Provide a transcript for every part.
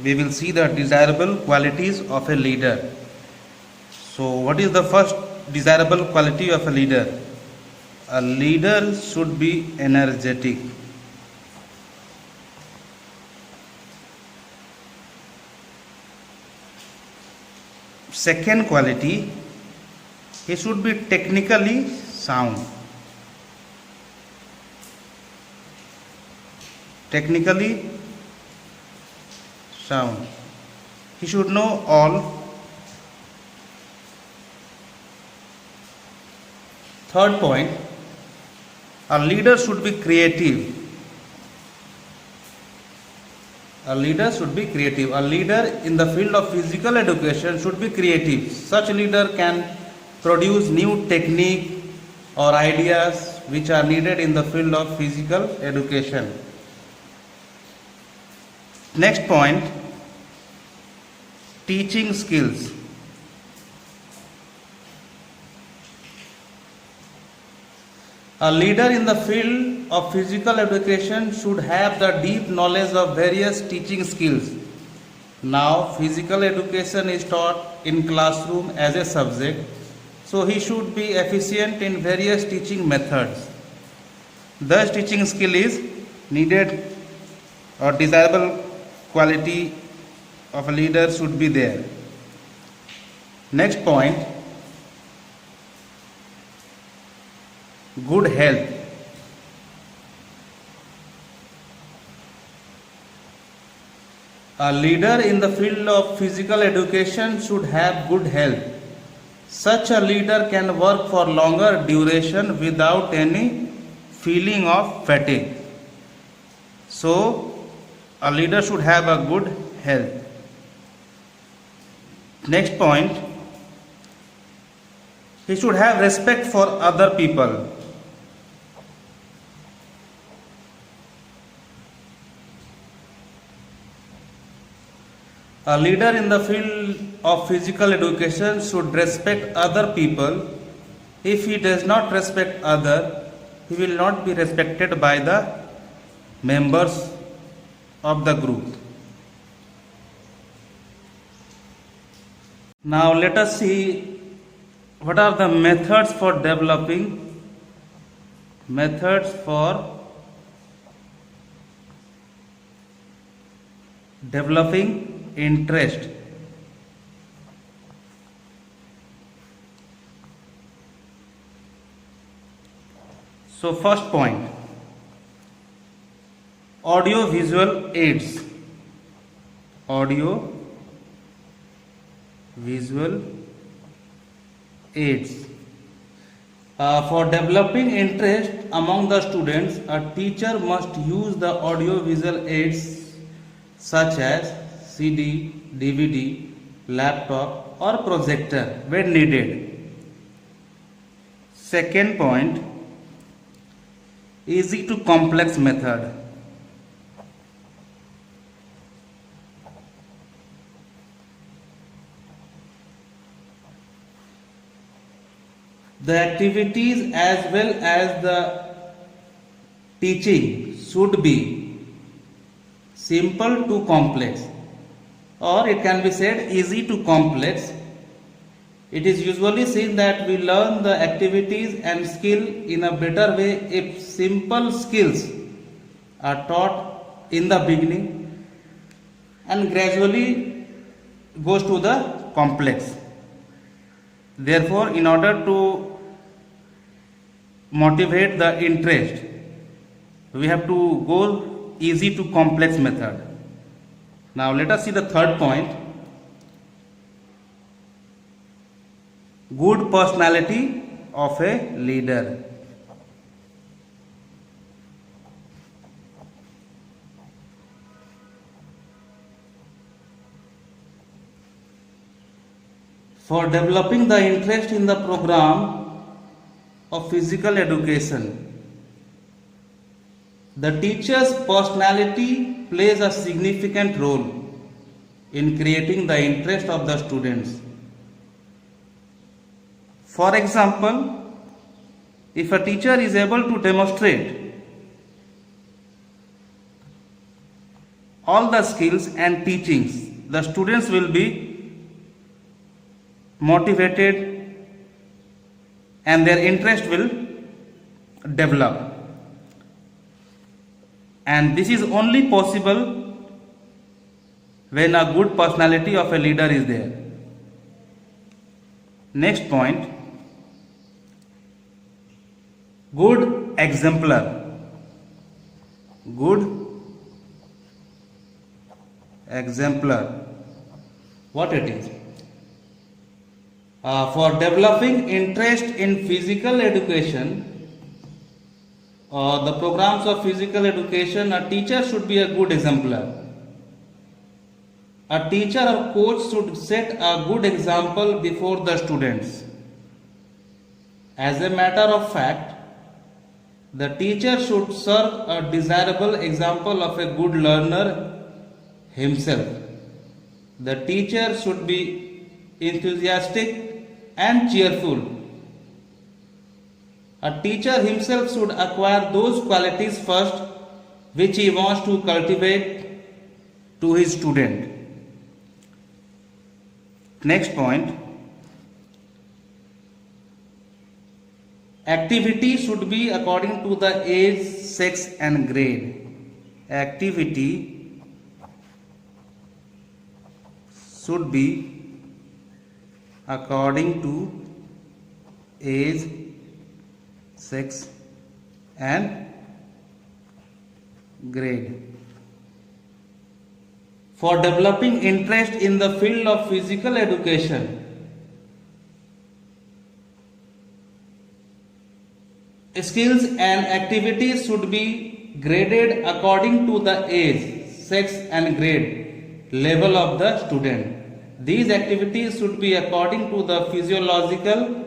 we will see the desirable qualities of a leader. So what is the first desirable quality of a leader? A leader should be energetic. Second quality, he should be technically sound. Technically sound. He should know all. Third point, a leader should be creative. A leader should be creative. A leader in the field of physical education should be creative. Such leader can produce new technique or ideas which are needed in the field of physical education. Next point, teaching skills. A leader in the field of physical education should have the deep knowledge of various teaching skills. Now, physical education is taught in classroom as a subject, so he should be efficient in various teaching methods. Thus, teaching skill is needed or desirable quality of a leader should be there. Next point, good health. A leader in the field of physical education should have good health. Such a leader can work for longer duration without any feeling of fatigue. So, a leader should have a good health. Next point, he should have respect for other people. A leader in the field of physical education should respect other people. If he does not respect others, he will not be respected by the members of the group. Now let us see what are the methods for developing interest. So first point, audio visual aids. Audio visual aids. For developing interest among the students, a teacher must use the audio visual aids such as CD, DVD, laptop or projector when needed. Second point, easy to complex method. The activities as well as the teaching should be simple to complex, or it can be said easy to complex. It is usually seen that we learn the activities and skill in a better way if simple skills are taught in the beginning and gradually goes to the complex. Therefore, in order to motivate the interest, we have to go easy to complex method. Now let us see the third point, good personality of a leader. For developing the interest in the program of physical education, the teacher's personality plays a significant role in creating the interest of the students. For example, if a teacher is able to demonstrate all the skills and teachings, the students will be motivated and their interest will develop. And this is only possible when a good personality of a leader is there. Next point, good exemplar. Good exemplar. What it is? For developing interest in physical education, the programs of physical education, a teacher should be a good exemplar. A teacher or coach should set a good example before the students. As a matter of fact, the teacher should serve a desirable example of a good learner himself. The teacher should be enthusiastic and cheerful. A teacher himself should acquire those qualities first which he wants to cultivate to his student. Next point, activity should be according to the age, sex and grade. Activity should be according to age, sex and grade. For developing interest in the field of physical education, skills and activities should be graded according to the age, sex and grade level of the student. These activities should be according to the physiological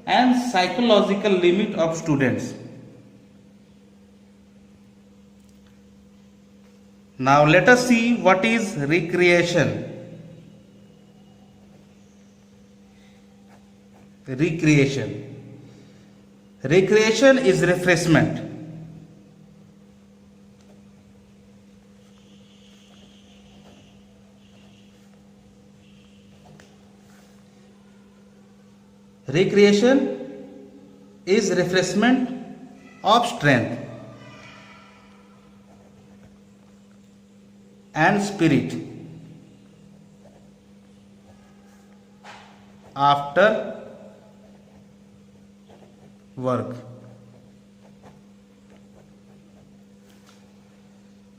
and psychological limit of students. Now let us see what is recreation. Recreation. Recreation is refreshment. Recreation is refreshment of strength and spirit after work.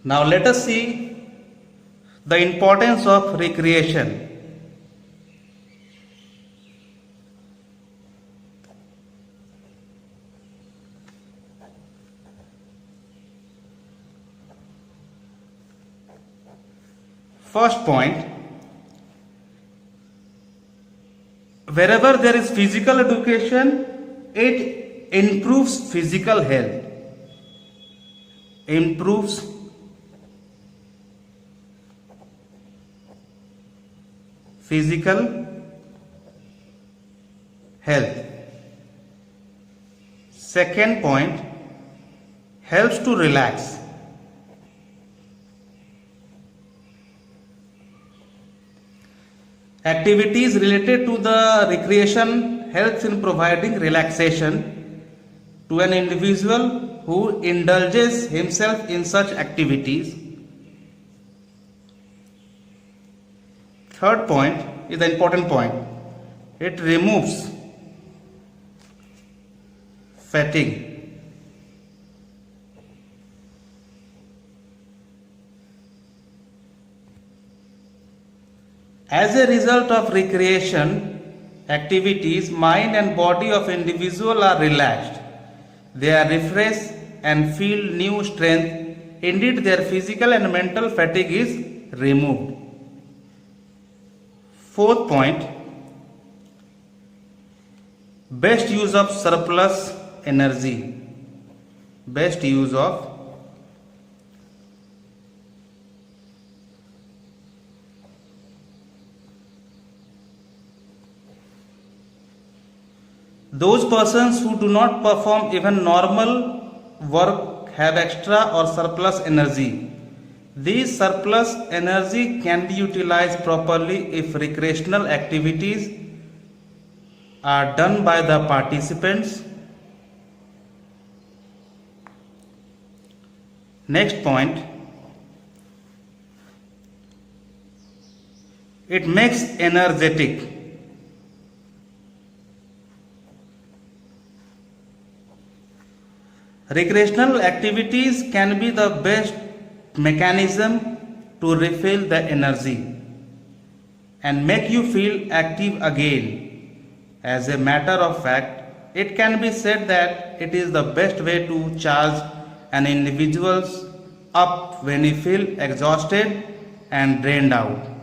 Now let us see the importance of recreation. First point, wherever there is physical education, it improves physical health. Improves physical health. Second point, helps to relax. Activities related to the recreation helps in providing relaxation to an individual who indulges himself in such activities. Third point is the important point. It removes fatigue. As a result of recreation activities, mind and body of individual are relaxed. They are refreshed and feel new strength. Indeed, their physical and mental fatigue is removed. Fourth point, best use of surplus energy. Best use of those persons who do not perform even normal work have extra or surplus energy. This surplus energy can be utilized properly if recreational activities are done by the participants. Next point, it makes energetic. Recreational activities can be the best mechanism to refill the energy and make you feel active again. As a matter of fact, it can be said that it is the best way to charge an individual up when he feels exhausted and drained out.